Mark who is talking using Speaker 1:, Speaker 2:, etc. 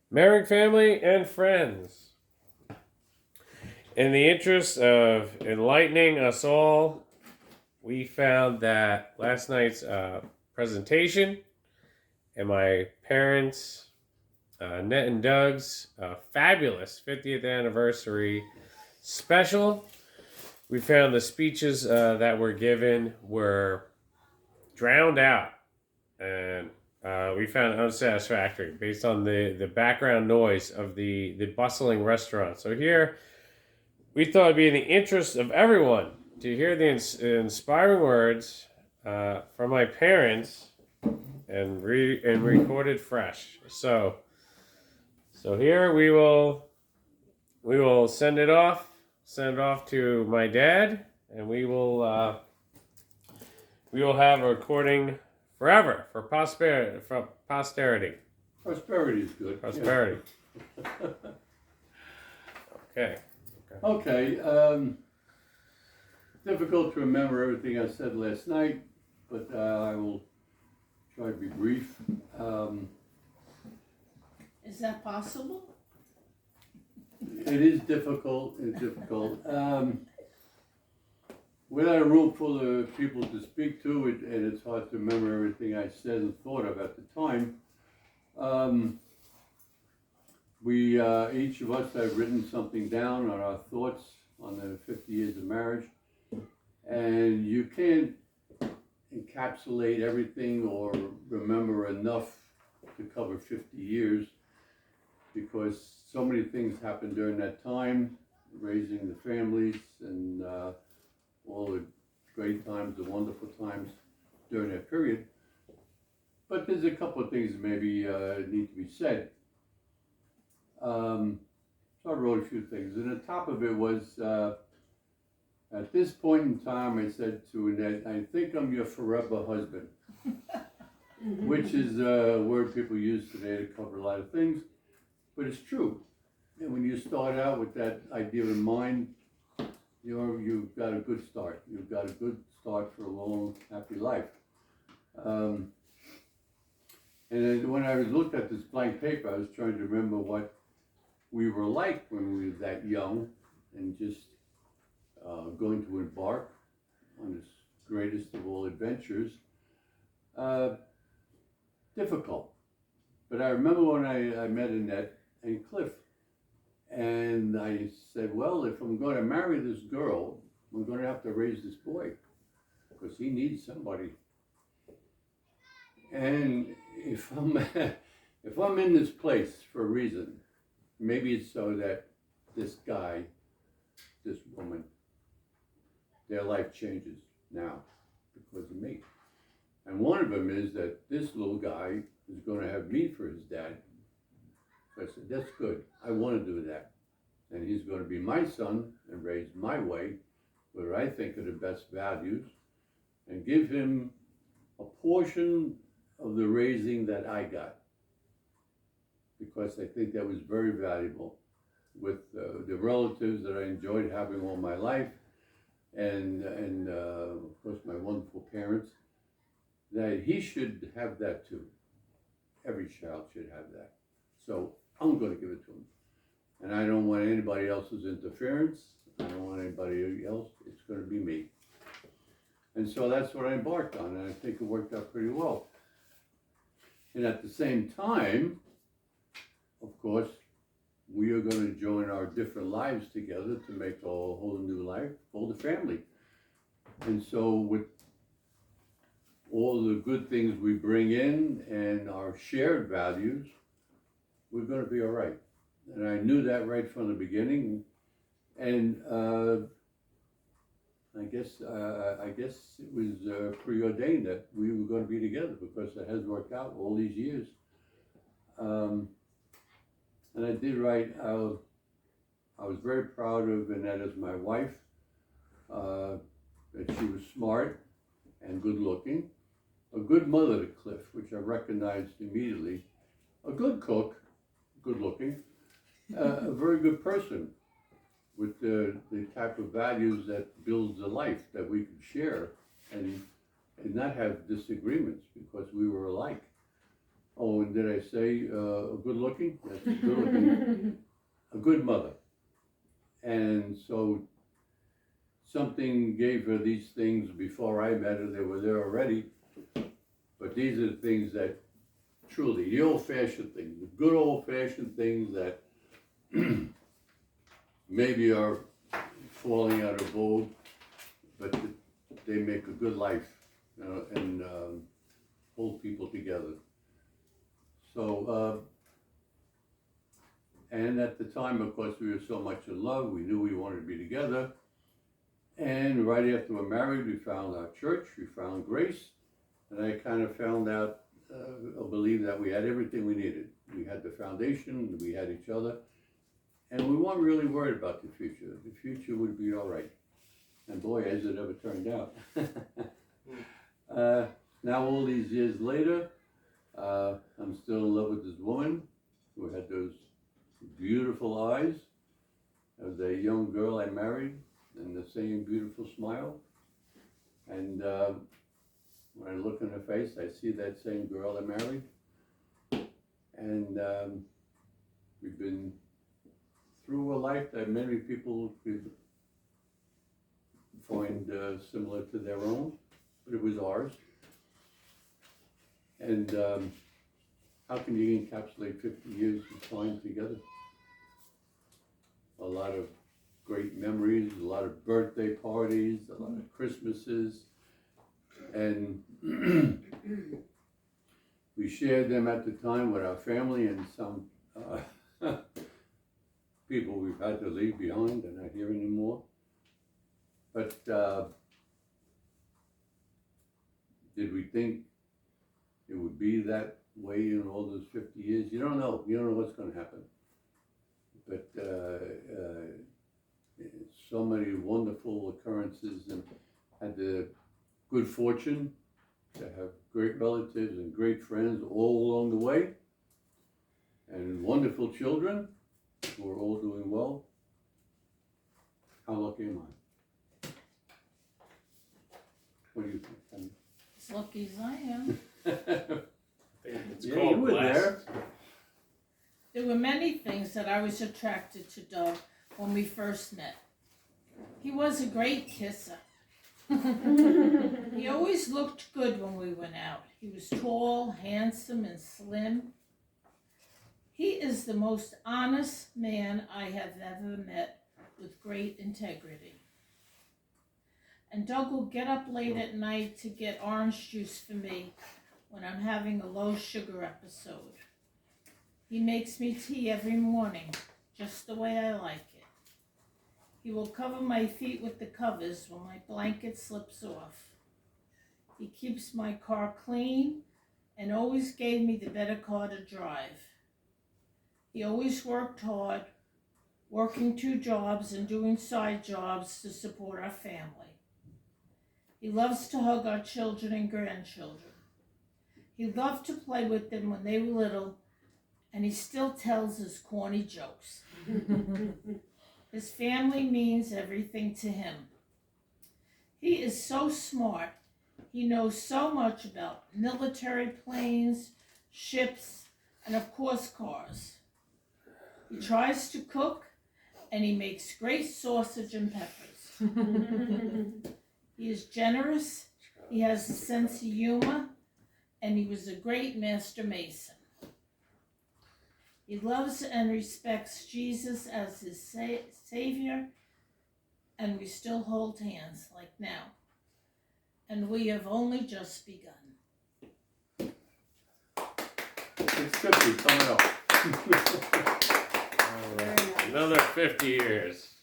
Speaker 1: Merrick family and friends, in the interest of enlightening us all, we found that last night's presentation and my parents, Ned and Doug's fabulous 50th anniversary special, we found the speeches that were given were drowned out, and we found it unsatisfactory based on the background noise of the bustling restaurant. So here, we thought it'd be in the interest of everyone to hear the inspiring words from my parents and recorded fresh. So here we will send it off to my dad, and we will have a recording forever for posterity.
Speaker 2: Prosperity is good.
Speaker 1: Prosperity.
Speaker 2: Yeah.
Speaker 1: Okay.
Speaker 2: Okay. Difficult to remember everything I said last night, but I will try to be brief.
Speaker 3: Is that possible?
Speaker 2: It is difficult. It's difficult. Without a room full of people to speak to, and it's hard to remember everything I said and thought of at the time. We each of us have written something down on our thoughts on the 50 years of marriage, and you can't encapsulate everything or remember enough to cover 50 years because so many things happened during that time, raising the families and all the great times, the wonderful times during that period. But there's a couple of things that maybe need to be said. So I wrote a few things, and the top of it was, at this point in time, I said to Annette, I think I'm your forever husband, which is a word people use today to cover a lot of things, but it's true. And when you start out with that idea in mind, you've got a good start. You've got a good start for a long, happy life. And then when I looked at this blank paper, I was trying to remember what we were like when we were that young and just going to embark on this greatest of all adventures. Difficult. But I remember when I met Annette and Cliff, and I said, well, if I'm going to marry this girl, I'm going to have to raise this boy because he needs somebody. And if I'm in this place for a reason, maybe it's so that this guy, this woman, their life changes now because of me. And one of them is that this little guy is going to have me for his dad. So I said, that's good. I want to do that. And he's going to be my son and raised my way, what I think are the best values, and give him a portion of the raising that I got. Because I think that was very valuable with the relatives that I enjoyed having all my life, and of course my wonderful parents, that he should have that too. Every child should have that. So I'm going to give it to him. And I don't want anybody else's interference. I don't want anybody else. It's going to be me. And so that's what I embarked on, and I think it worked out pretty well. And at the same time, of course, we are going to join our different lives together to make a whole new life, whole family. And so with all the good things we bring in and our shared values, we're going to be all right. And I knew that right from the beginning. And I guess it was preordained that we were going to be together because it has worked out all these years. And I did write, I was very proud of Annette as my wife, that she was smart and good looking, a good mother to Cliff, which I recognized immediately, a good cook, good looking, a very good person with the type of values that builds a life that we could share and not have disagreements because we were alike. Oh, and did I say good looking? Yes, good looking. A good mother. And so something gave her these things before I met her. They were there already. But these are the things that truly, the old-fashioned things, the good old-fashioned things that maybe are falling out of vogue, but they make a good life, you know, and hold people together. So, and at the time, of course, we were so much in love, we knew we wanted to be together. And right after we were married, we found our church, we found Grace, and I kind of found out, or believed that we had everything we needed. We had the foundation, we had each other, and we weren't really worried about the future. The future would be all right. And boy, has it ever turned out. Now all these years later, I'm still in love with this woman who had those beautiful eyes. As a young girl I married, and the same beautiful smile. And when I look in her face, I see that same girl I married. And we've been through a life that many people could find similar to their own, but it was ours. And how can you encapsulate 50 years of time together? A lot of great memories, a lot of birthday parties, a lot of Christmases, and we shared them at the time with our family and some people we've had to leave behind and not here anymore. But did we think it would be that way in all those 50 years? You don't know. You don't know what's going to happen. But so many wonderful occurrences, and had the good fortune to have great relatives and great friends all along the way, and wonderful children who are all doing well. How lucky am I? What do you think, Penny?
Speaker 3: As lucky as I am.
Speaker 1: It's
Speaker 2: Yeah,
Speaker 1: called
Speaker 2: you were
Speaker 1: blessed.
Speaker 2: there.
Speaker 3: There were many things that I was attracted to Doug when we first met. He was a great kisser. He always looked good when we went out. He was tall, handsome, and slim. He is the most honest man I have ever met, with great integrity. And Doug will get up late at night to get orange juice for me when I'm having a low sugar episode. He makes me tea every morning, just the way I like it. He will cover my feet with the covers when my blanket slips off. He keeps my car clean and always gave me the better car to drive. He always worked hard, working 2 jobs and doing side jobs to support our family. He loves to hug our children and grandchildren. He loved to play with them when they were little, and he still tells us corny jokes. His family means everything to him. He is so smart. He knows so much about military planes, ships, and of course cars. He tries to cook, and he makes great sausage and peppers. He is generous, he has a sense of humor, and he was a great master mason. He loves and respects Jesus as his Savior, and we still hold hands like now. And we have only just begun.
Speaker 2: It's 50 coming up.
Speaker 1: All right. Another 50 years.